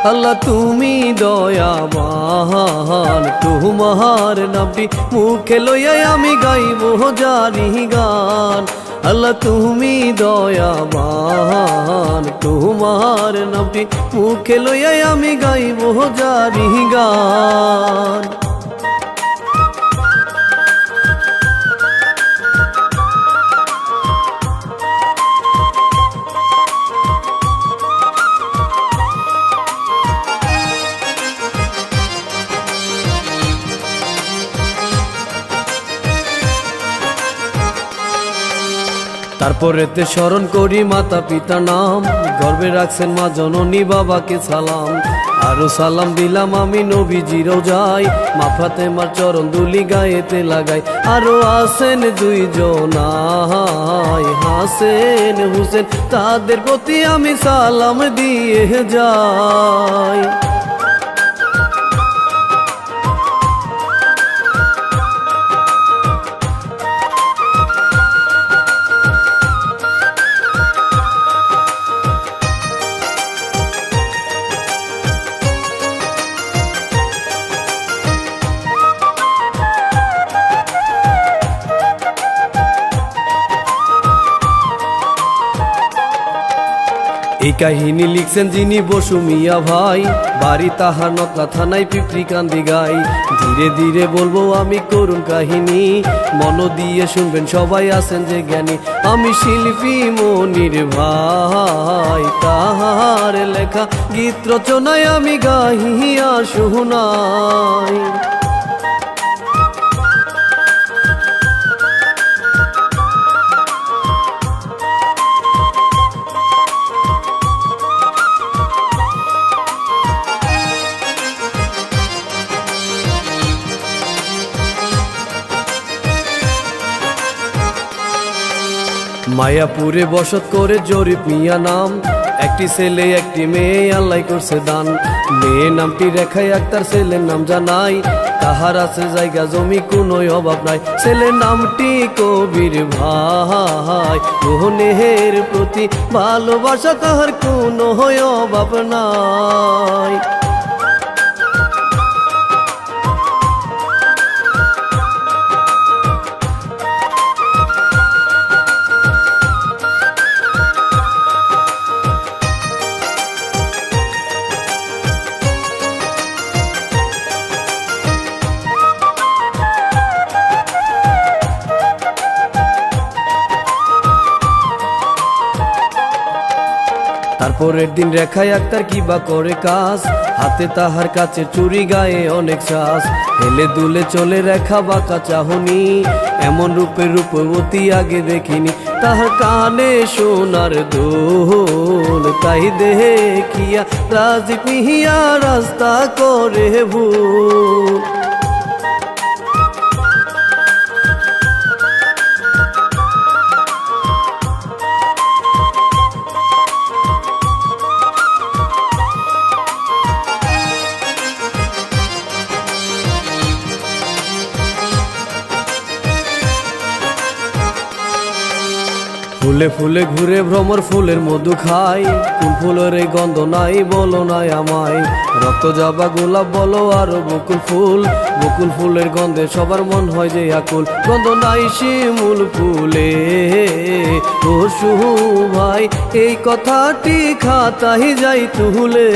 আল্লাহ তুমি দয়াবান, তোমার নামটি মুখে লইয়াই আমি গাইব জানি গান। আল্লাহ তুমি দয়াবান, তোমার নামটি মুখে লইয়াই আমি গাইব জানি গান। তারপরেতে স্মরণ করি মাতা পিতা নাম, গর্বে রাখছেন মা জননী বাবাকে সালাম। আরো সালাম দিলাম আমি নবীজিরও যাই, মা ফাতেমার চরণ দুলি গায়েতে লাগাই। আরো আছেন দুইজন হাসেন হুসেন, তাদের প্রতি আমি সালাম দিয়ে যাই। এই কাহিনী লিখছেন যিনি বসু মিয়া ভাই, বাড়ি তাহার নকলা থানায় পিপরিকান্দি গাই। ধীরে ধীরে বলবো আমি করুণ কাহিনী, মন দিয়ে শুনবেন সবাই আছেন যে জ্ঞানী। আমি শিল্পী মনির ভাই, তাহার লেখা গীত রচনায় আমি গাহিয়া শুনাই। মায়াপুরে বসত করে জরিপ মিয়া নাম, একটি ছেলে একটি মেয়ে আল্লাহ করছে দান। মেয়ে নামটি রেখায় আক্তার, ছেলের নাম জানাই, তাহার আছে জায়গা জমি কোনো অভাব নাই। ছেলের নামটি কবির ভাই, বোনের প্রতি ভালোবাসা তাহার কোনো অভাব নাই। তারপরের দিন রেখায় আক্তার কিবা করে কাজ, হাতে তাহার কাছে চুরি গায়ে অনেক শ্বাস। হেলে দুলে চলে রেখা বাঁকা চাহনি, এমন রূপের রূপবতী আগে দেখিনি। তাহার কানে সোনার দোল, তাই দেখিয়া রাজীব মিয়া রাস্তা করে ভুল। ফুলে ফুলে ঘুরে ভ্রমর ফুলের মধু খাই, কোন ফুলের এই গন্ধ নাই বলো নাই আমায়। রক্ত যাবা গোলাপ বলো আরো বকুল ফুল, বকুল ফুলের গন্ধে সবার মন হয় যে আকুল। গন্ধ নাই শিমুল ফুলে, খসু ভাই এই কথাটি খাতায় যাই তুলে।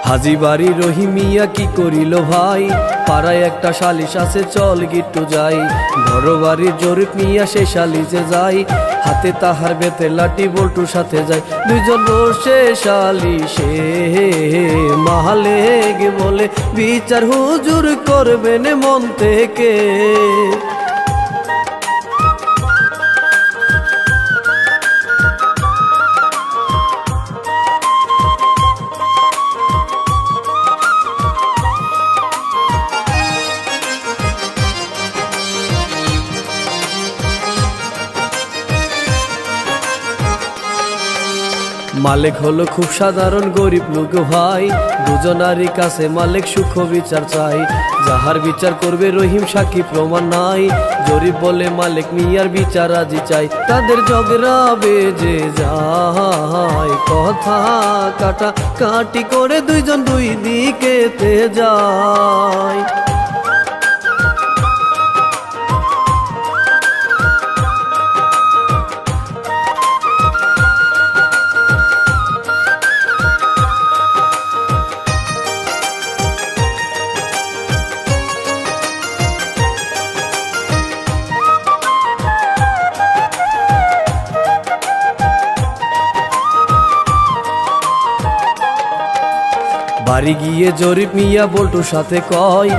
হাজি বাড়ি রহিমিয়া কি করিল ভাই, পাড়ায় একটা সালিশ আছে চল গিট্টু যাই। ঘর বাড়ির জরিপ নিয়া সে সালিশে যাই, হাতে তাহার বেতে লাঠি বল্টুর সাথে যায়। দুইজন বসে সালিশে মালেক বলে বিচার হুজুর করবেন মন থেকে। মালিক হলো খুব সাধারণ গরিব লোক ভাই, দুজনারই কাছে মালিক সুখ বিচার চাই। যাহার বিচার করবে রহিম সাক্ষী প্রমাণ নাই, জরিপ বলে মালিক মিয়ার বিচার আজি চাই। তাদের ঝগড়া বেজে যায়, কথা কাটা কাটি করে দুইজন দুই দিকেতে যায়। বাড়ি গিয়ে জরিপ মিয়া বল্টুর সাথে কয়,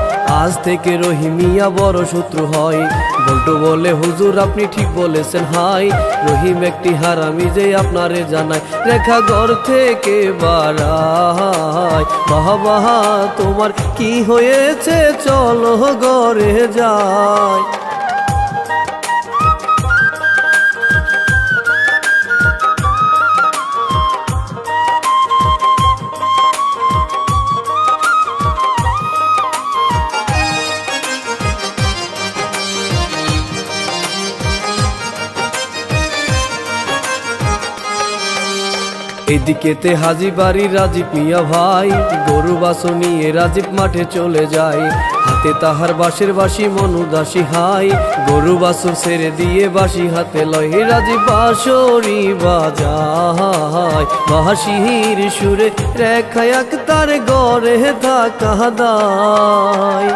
আজ থেকে রহিম মিয়া বড় শত্রু হয়। বল্টু বলে হুজুর আপনি ঠিক বলেছেন হাই, রহিম একটি হারামি যে আপনারে জানায়। রেখা ঘর থেকে বাড়ায়, বাবা তোমার কি হয়েছে চলো ঘরে যায়। এদিকেতে হাজি বাড়ি রাজীব মিয়া ভাই, গরু বাছু নিয়ে রাজীব মাঠে চলে যায়। হাতে তাহার বাঁশের বাঁশি মন উদাসী হাই, গরু বাছু ছেড়ে দিয়ে বাঁশি হাতে লয়। রাজীব বাঁশরি বাজায়, বাঁশির সুরে রেখায় তার গড়ে থাকা দায়।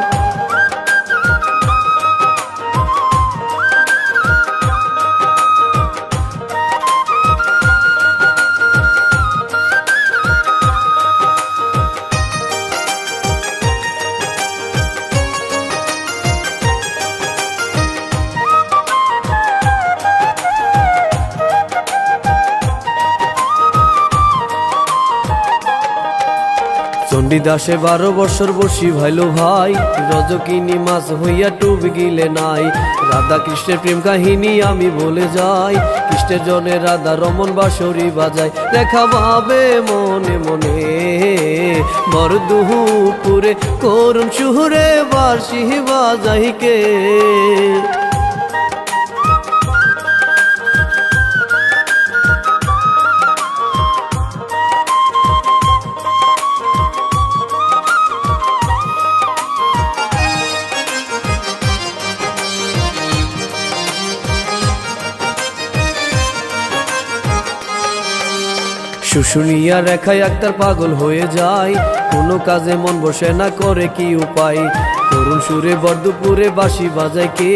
চণ্ডীদাসে 12 বছর বসি ভাইলো ভাই, রজকিনী মাছ হইয়া টুব গিলে নাই। রাধা কৃষ্ণের প্রেম কাহিনী আমি বলে যাই, কৃষ্ণের জনে রাধা রমন বাঁশরি বাজায়। রেখা ভাবে মনে মনে বড় দুপুরে করুণ সুরে বাঁশি বাজাই কে। শুশুনিয়া রেখায় আক্তার পাগল হয়ে যায়, কোনো কাজে মন বসে না করে কি উপায়। করুণ সুরে বরদুপুরে বাঁশি বাজায় কে,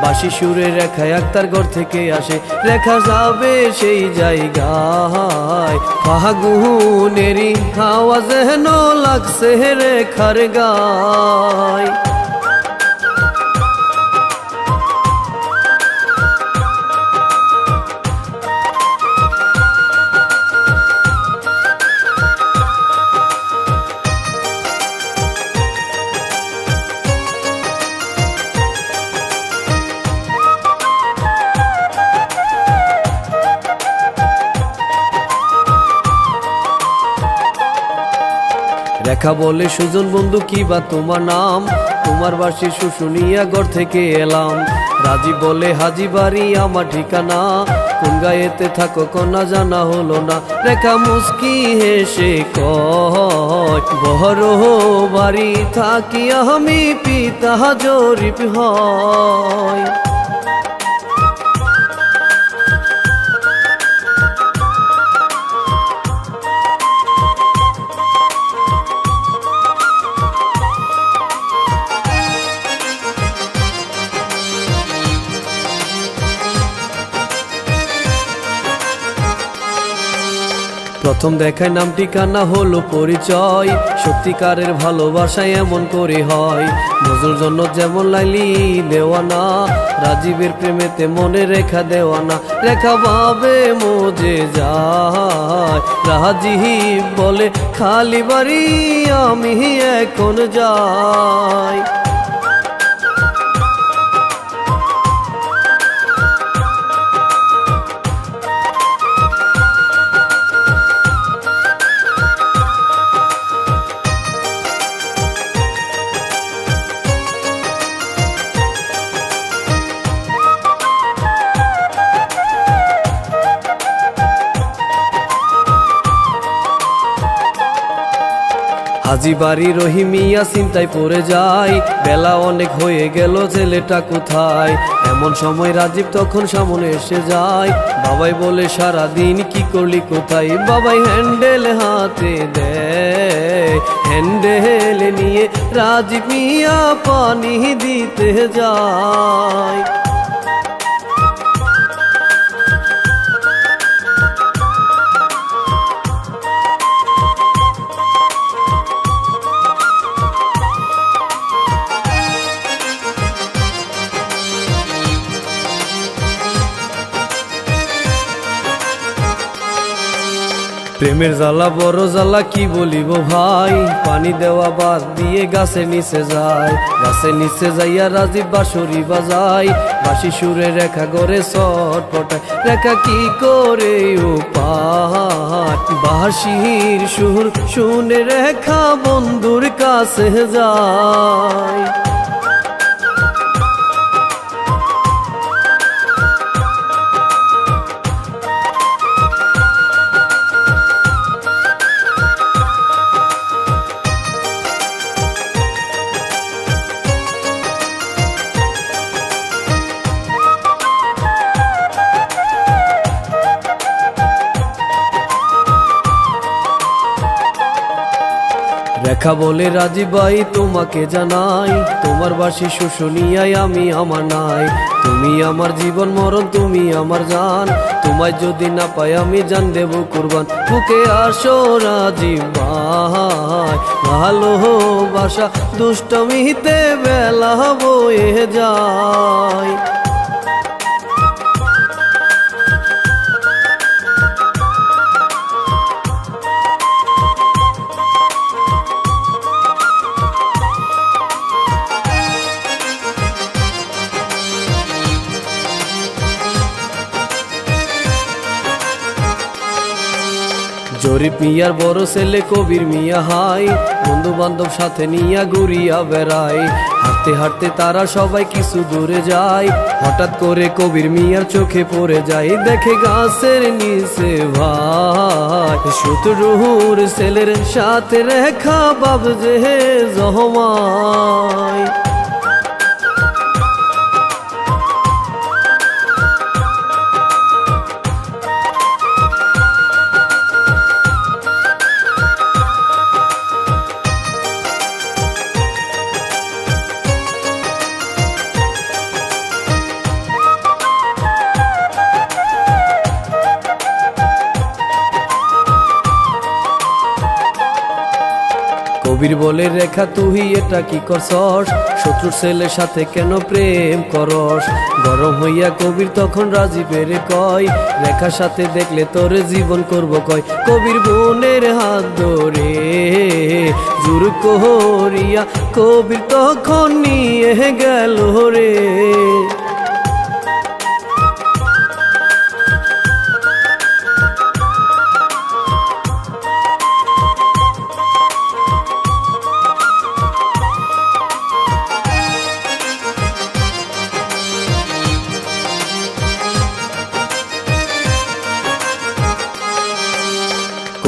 বাঁশি সুরে রেখায় আক্তার ঘর থেকে আসে। রেখা যাবে সেই জায়গায়, ফাগুনেরই হাওয়া যেন লাগছে রেখার গায়। রেখা বলে সুজন বন্ধু কি বা তোমার নাম, তোমার বাসি শুশুনিয়া ঘর থেকে এলাম। রাজীব বলে হাজি বাড়ি আমার ঠিকানা, কোন গায়েতে থাকো কন্যা জানা হলো না। রেখা মুস্কি হেসে কয় বহর বাড়ি থাকি আমি পিতা জরিপ হয়। প্রথম দেখায় নাম ঠিকানা হলো পরিচয়, সত্যিকারের ভালোবাসায় এমন করে হয়। মজুর জন্য যেমন লাইলি দেওয়ানা, রাজীবের প্রেমেতে মনে রেখা দেওয়ানা। রেখা ভাবে মজে যায়, রাজীব বলে খালি বাড়ি আমি এখন যাই। হাজি বাড়ি রহিমিয়া চিন্তায় পড়ে যায়, বেলা অনেক হয়ে গেল ছেলেটা কোথায়। এমন সময় রাজীব তখন সামনে এসে যায়, বাবাই বলে সারা দিন কি করলি কোথায়। বাবাই হ্যান্ডেল হাতে দেয়, হ্যান্ডেল নিয়ে রাজীব মিয়া পানি দিতে যায়। প্রেমের জ্বালা বড় জ্বালা কি বলিব ভাই, পানি দেওয়া বাদ দিয়ে গাছের নিচে যায়। গাছের নিচে যাইয়া রাজীব বাঁশরি বাজায়, বাঁশি সুরে রেখা গড়ে ছটপটায়। রেখা কি করে উপায়, বাঁশির সুর শুনে রেখা বন্ধুর কাছে যায়। রেখা বলে রাজীব ভাই তোমাকে জানাই, তোমার বাসি শুশুনিয়ায় আমি আমার নাই। তুমি আমার জীবন মরণ, তুমি আমার জান, তোমায় যদি না পাই আমি জান দেব কুরবান। বুকে আসো রাজীব ভাই, ভালোবাসা দুষ্টমিতে বেলা বয়ে যায়। জরিপ মিয়ার বড় ছেলে কবির মিয়া হাই, বন্ধু বান্ধব সাথে নিয়া ঘুরিয়া বেড়ায়। হাঁটতে হাঁটতে তারা সবাই কিছু দূরে যায়, হঠাৎ করে কবির মিয়ার চোখে পড়ে যায়। দেখে গাছের নিচে ভাই শত্রুর ছেলের সাথে রেখা বাবজে জহমায়। কবির বলে রেখা তুই এটা কি করছস, শত্রুর ছেলের সাথে কেন প্রেম করস। গরম হইয়া কবির তখন রাজীবের কয়, রেখার সাথে দেখলে তোর জীবন করব কয়। কবির বোনের হাত ধরে জোর করিয়া কবির তখন নিয়ে গেল রে।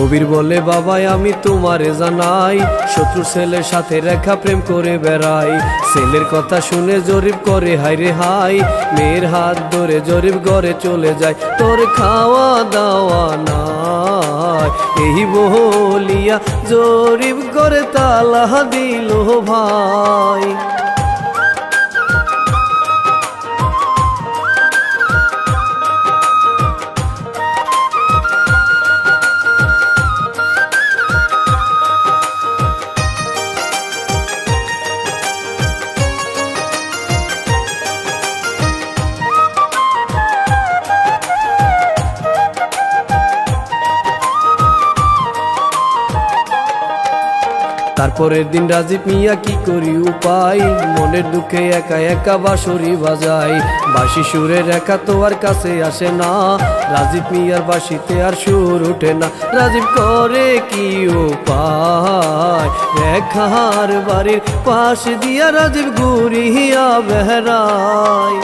কবির বলে বাবাই আমি তোমারে জানাই, শত্রু ছেলের সাথে রেখা প্রেম করে বেড়াই। ছেলের কথা শুনে জরিপ করে হাই রে হাই, মেয়ের হাত ধরে জরিপ ঘরে চলে যায়, তোর খাওয়া দাওয়া নাই। এই বলিয়া জরিপ করে তালা দিল ভাই। তারপরের দিন রাজীব মিয়া কি করি উপায়, মনের দুঃখে একা একা বাঁশরি বাজায়। বাঁশি সুরের একা তো আর কাছে আসে না, রাজীব মিয়ার বাঁশিতে আর সুর ওঠে না। রাজীব করে কি উপায়, রেখার বাড়ির পাশ দিয়া রাজীব ঘুরিয়া বেড়ায়।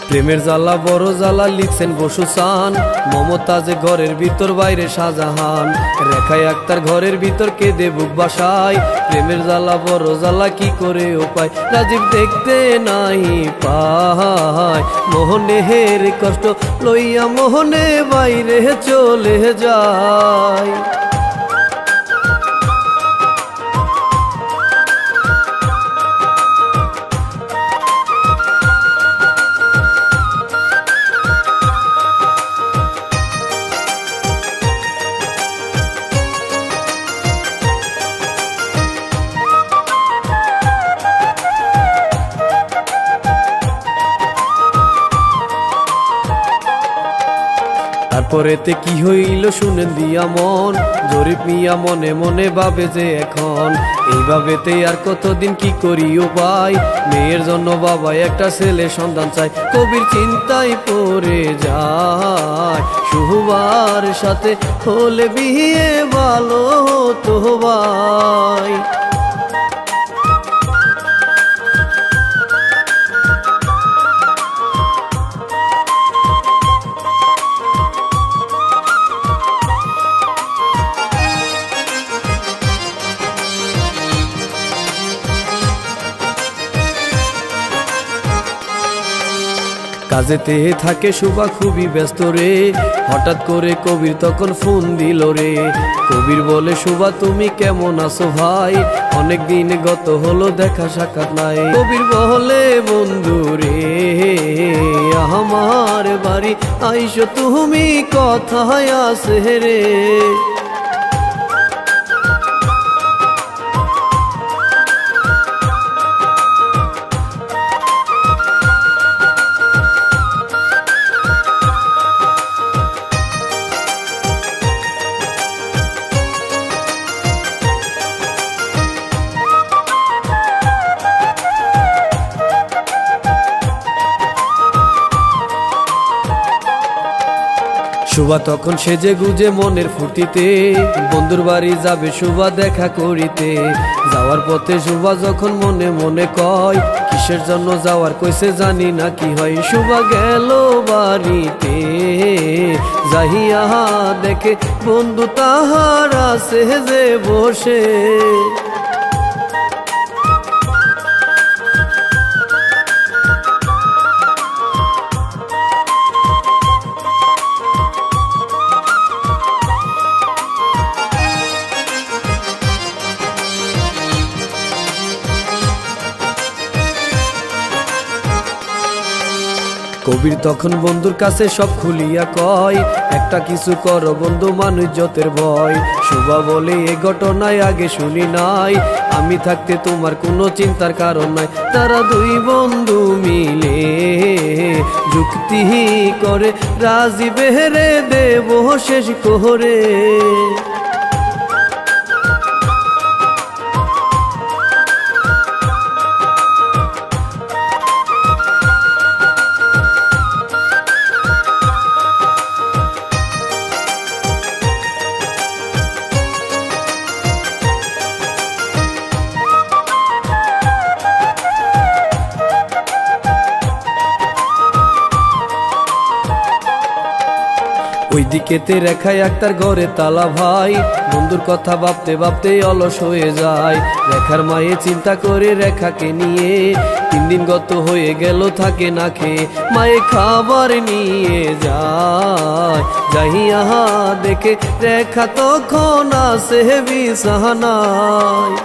প্রেমের জ্বালা বড় জ্বালা লিখছেন বসুসান, মমতাজে ঘরের ভিতর বাইরে শাহজাহান। রেখায় আক্তার ঘরের ভিতর কেঁদে বুক বাসায়, প্রেমের জ্বালা বড় জ্বালা কি করে উপায়, রাজীব দেখতে নাই পায়। মোহনের কষ্ট লইয়া মোহনে বাইরে চলে যায়। তারপরেতে কি হইল শুনেন দিয়া মন, জরিপ মিয়া মনে মনে ভাবে যে এখন এইভাবেতে আর কতদিন কি করি উপায়। মেয়ের জন্য বাবা একটা ছেলে সন্তান চায়, কবির চিন্তায় পড়ে যায়। শুভবার সাথে হলে বিয়ে ভালো হতো ভাই। কাজেতে থাকে শুভা খুবই ব্যস্ত রে, হঠাৎ করে কবির তখন ফোন দিল রে। কবির বলে শুভা তুমি কেমন আছো ভাই, অনেক দিন গত হলো দেখা সাক্ষাৎ নাই। কবির বলে বন্ধু রে আমার বাড়ি আইসো তুমি কথায় আসে রে। শুভা তখন সেজে গুজে মনের ফুর্তিতে বন্ধুর বাড়ি যাবে শুভা দেখা করিতে। যাওয়ার পথে শুভা যখন মনে মনে কয় কিসের জন্য যাওয়ার কইছে জানি না কি হয়। শুভা গেল বাড়িতে যাহিয়া দেখে বন্ধু তাহার আছে যে বসে। কবির তখন বন্ধুর কাছে সব খুলিয়া কয় একটা কিছু করো বন্ধু মানুষ যতের ভয়। শুভা বলে এ ঘটনায় আগে শুনি নাই, আমি থাকতে তোমার কোনো চিন্তার কারণ নাই। তারা দুই বন্ধু মিলে যুক্তি করে রাজি বেহেরে দেব শেষ করে। ওইদিকেতে রেখায় আক্তার ঘরে তালা ভাই, বন্ধুর কথা ভাবতে ভাবতে অলস হয়ে যায়। রেখার মায়ে চিন্তা করে রেখাকে নিয়ে 3 দিন গত হয়ে গেল থাকে না খেয়ে। মায়ে খাবার নিয়ে যায়, যাইয়া দেখে রেখা তখন আসে বিছানায়।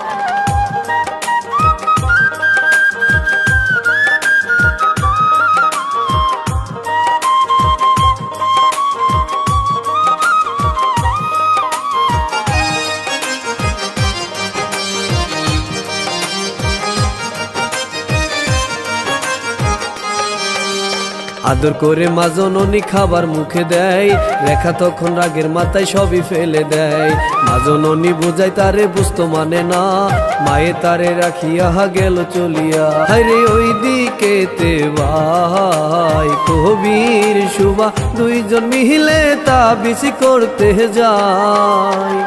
আদর করে মা জননী খাবার মুখে দেয়, রেখা তখন রাগের মাথায় সবই ফেলে দেয়। মা জননী বোঝায় তারে বুঝতো মানে না, মায়ে তারে রাখিয়া গেল চলিয়া। হায়রে ওই দিকেতে ভাই কবির সুবা দুইজন মিলে তাবিজ করতে যায়।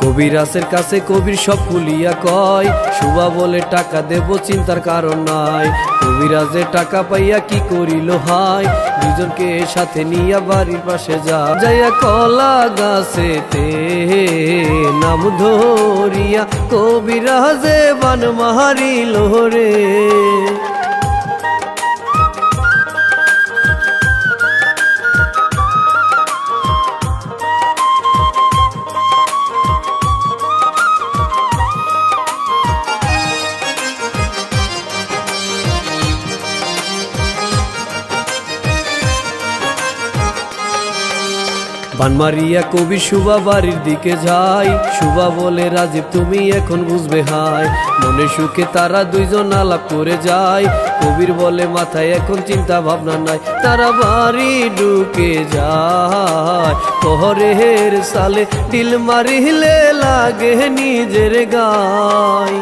কবিরাজের কাছে কবির সব খুলিয়া কয়, সুবা বলে টাকা দেব চিন্তার কারণ নাই। কবিরাজের টাকা পাইয়া কি করিল হাই, দুজনকে সাথে নিয়া বাড়ির পাশে যাইয়া কলা গাছেতে নাম ধরিয়া কবিরাজে বান মারিল রে। বান মারিয়া কবি সুবা বাড়ির দিকে যায়, সুবা বলে রাজীব তুমি এখন বুঝবে হাই। মনে সুখে তারা দুইজন আলাপ করে যায়, কবির বলে মাথায় এখন চিন্তা ভাবনা নাই। তারা বাড়ি ঢুকে যায়, পহরের সালে দিল মারিলে লাগে নিজের গায়।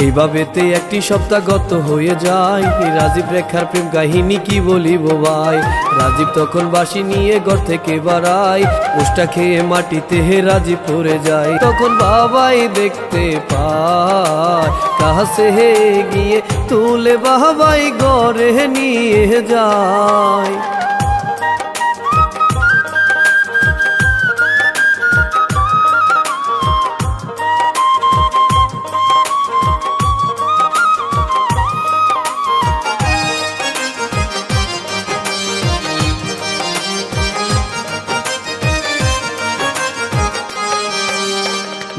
এইভাবেতে একটি সপ্তাহ গত হয়ে যায়, রাজীব রেখার প্রেম কাহিনী কি বলিব ভাই। রাজীব তখন বাঁশি নিয়ে ঘর থেকে বাড়ায়, ওষ্টা খেয়ে মাটিতে রাজীব পড়ে যায়। তখন বাবাই দেখতে পায়, কাছে গিয়ে তুলে বাবাই ঘরে নিয়ে যায়।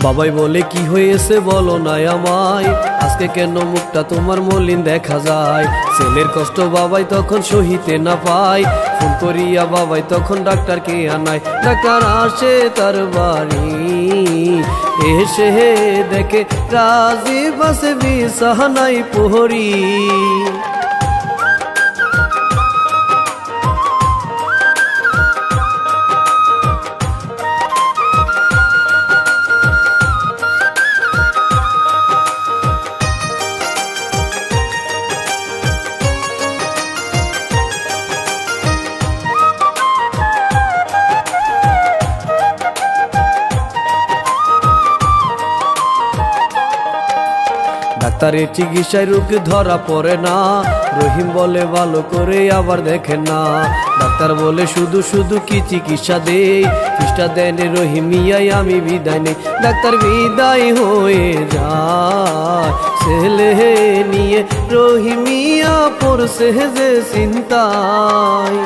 বাবাই বলে কি হয়েছে বলো না আমায়, আজকে কেন মুখটা তোমার মলিন দেখা যায়। ছেলের কষ্ট বাবাই তখন সহিতে না পায়, ফোন করিয়া বাবাই তখন ডাক্তারকে আনায়। ডাক্তার আসে তার বাড়ি, এসে দেখে রাজীব আছে বিছানায় পড়ি। ডাক্তারের চিকিৎসায় রোগ ধরা পড়ে না, রহিম বলে ভালো করে আবার দেখে না। ডাক্তার বলে শুধু শুধু কি চিকিৎসা দেই, ফিসটা দেন রহিম মিয়াই আমি বিদায় নেই। ডাক্তার বিদায় হয়ে যায়, ছেলে নিয়ে রহিম মিয়া পড়ছে যে চিন্তায়।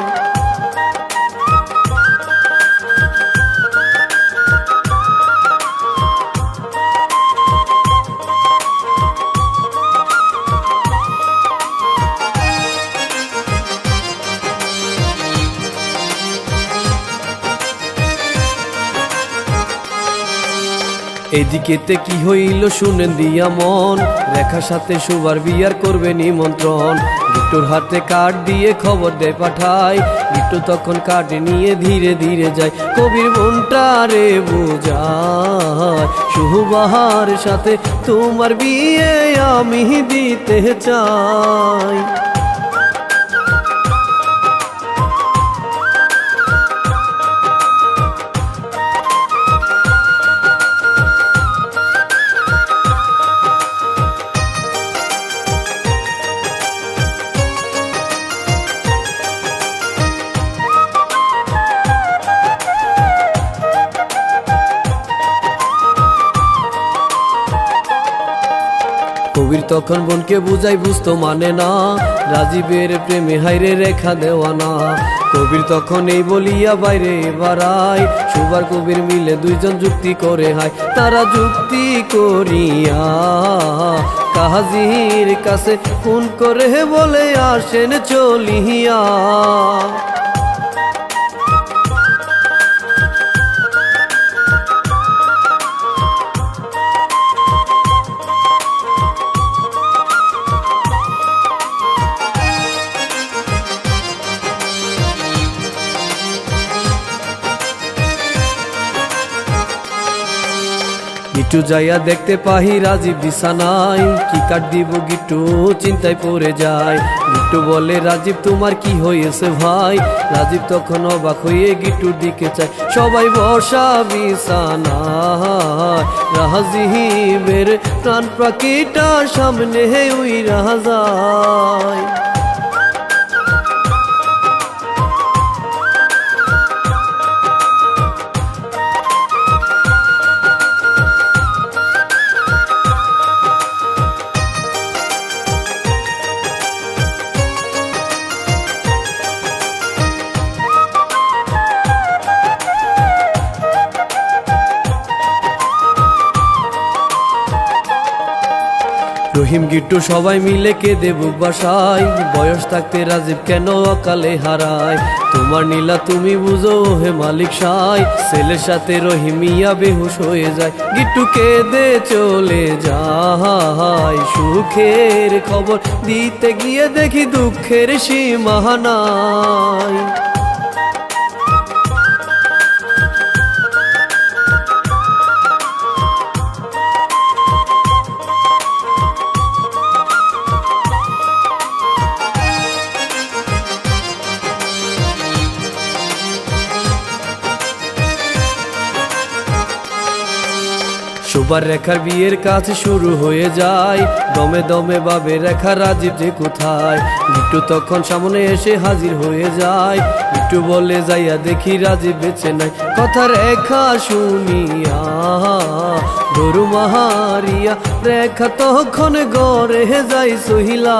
এদিকেতে কি হইল শুনেন দিয়া মন, রেখার সাথে সুবার বিয়ার করবে নিমন্ত্রণ। গিট্টুর হাতে কার্ড দিয়ে খবর দেয় পাঠায়, গিট্টু তখন কার্ড নিয়ে ধীরে ধীরে যায়। কবির মনটা রে বোঝায়, সুবাহার সাথে তোমার বিয়ে আমি দিতে চাই। কবির তখন বোনকে বুঝাই, বুঝতো মানে না, রাজীবের প্রেমে হাইরে রেখা দেওয়া না। কবির তখন এই বলিয়া বাইরে বাড়ায়, সুবার কবির মিলে দুইজন যুক্তি করে হায়। তারা যুক্তি করিয়া কাজীর কাছে ফোন করে বলে আসেন চলিয়া। গিট্টু যাইয়া দেখতে পাহি রাজীব বিছানায়, কি কাট দিব গিট্টু চিন্তায় পড়ে যায়। গিট্টু বলে রাজীব তোমার কি হয়েছে ভাই? রাজীব তখন অবাক হয়ে গিট্টুর দিকে চায়। সবাই বসা বিছানায়, রাজীবের প্রাণ পাখিটার সামনে উইরা যায়। রহিম গিট্টু সবাই মিলে কেঁদে বুক বাসায়, বয়স থাকতে রাজীব কেন অকালে হারায়। তোমার নীলা তুমি বুঝো হে মালিক সাই, ছেলের সাথে রহিমিয়া বেহুশ হয়ে যায়। গিট্টু কেঁদে চলে যায়, সুখের খবর দিতে গিয়ে দেখি দুঃখের সীমা নাই। সুবার রেখার বিয়ের কাজ শুরু হয়ে যায়, দমে দমে বাবে রেখা রাজীব যে কোথায়। গিট্টু তখন সামনে এসে হাজির হয়ে যায়, গিট্টু বলে যাইয়া দেখি রাজীব বেঁচে নাই। কথা রেখা শুনিয়া গরু মাহারিয়া, রেখা তখন গড়ে যাই সহিলা।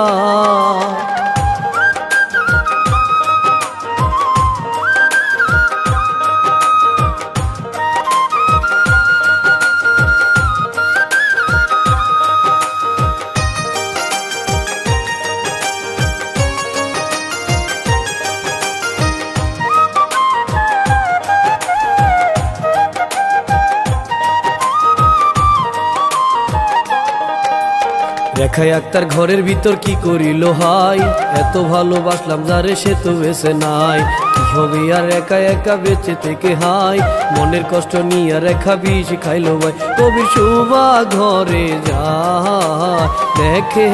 রেখায় আক্তার ঘরের ভিতর কি করিল হাই, এত ভালোবাসলাম যারে সে তো বেঁচে নাই। কি হবে আর একা একা বেঁচে থেকে হাই, মনের কষ্ট নিয়ে রেখা বিষ খাইলো ভাই। কবির সুবা ঘরে যায়, দেখে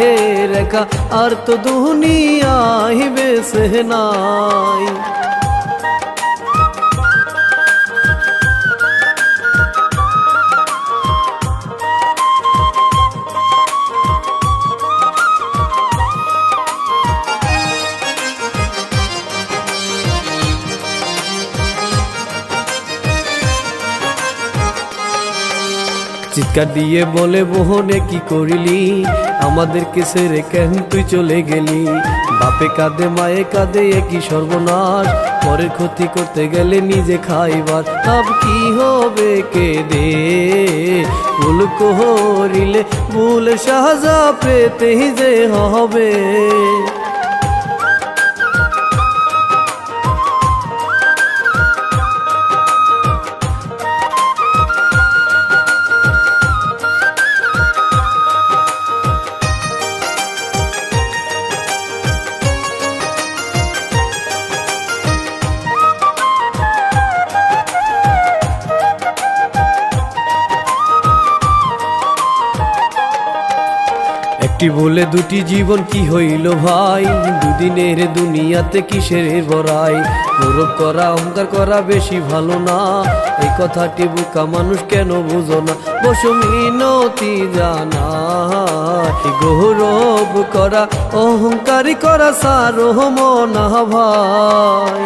রেখা আর তো দুনিয়ায় বেঁচে নাই। চিৎকার দিয়ে বলে মোহনে কি করিলি, আমাদেরকে ছেড়ে কেন তুই চলে গেলি। বাপে কাঁদে মায়ে কাঁদে একই সর্বনাশ, পরের ক্ষতি করতে গেলে নিজে খাইবার। আব কি হবে কে দে, ভুল করিলে ভুল সাজা পেতেই যে হবে। একটি বলে দুটি জীবন কি হইল ভাই, দুদিনের দুনিয়াতে কিসের বড়াই। গৌরব করা অহংকার করা বেশি ভালো না, এই কথাটি বোকা মানুষ কেন বুঝো না। বসো মিনতি জানা, গৌরব করা অহংকারী করা সারো মনা ভাই।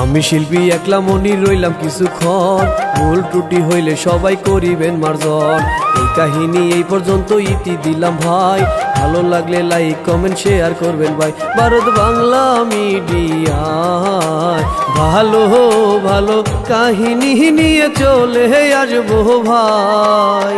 আমি শিল্পী একলা মনি রইলাম কিছুক্ষণ, ভুল ত্রুটি হইলে সবাই করিবেন মার্জন। এই কাহিনী এই পর্যন্ত ইতি দিলাম ভাই, ভালো লাগলে লাইক কমেন্ট শেয়ার করবেন ভাই। ভারত বাংলা মিডিয়া ভালো ভালো কাহিনী নিয়ে চলে আসবো ভাই।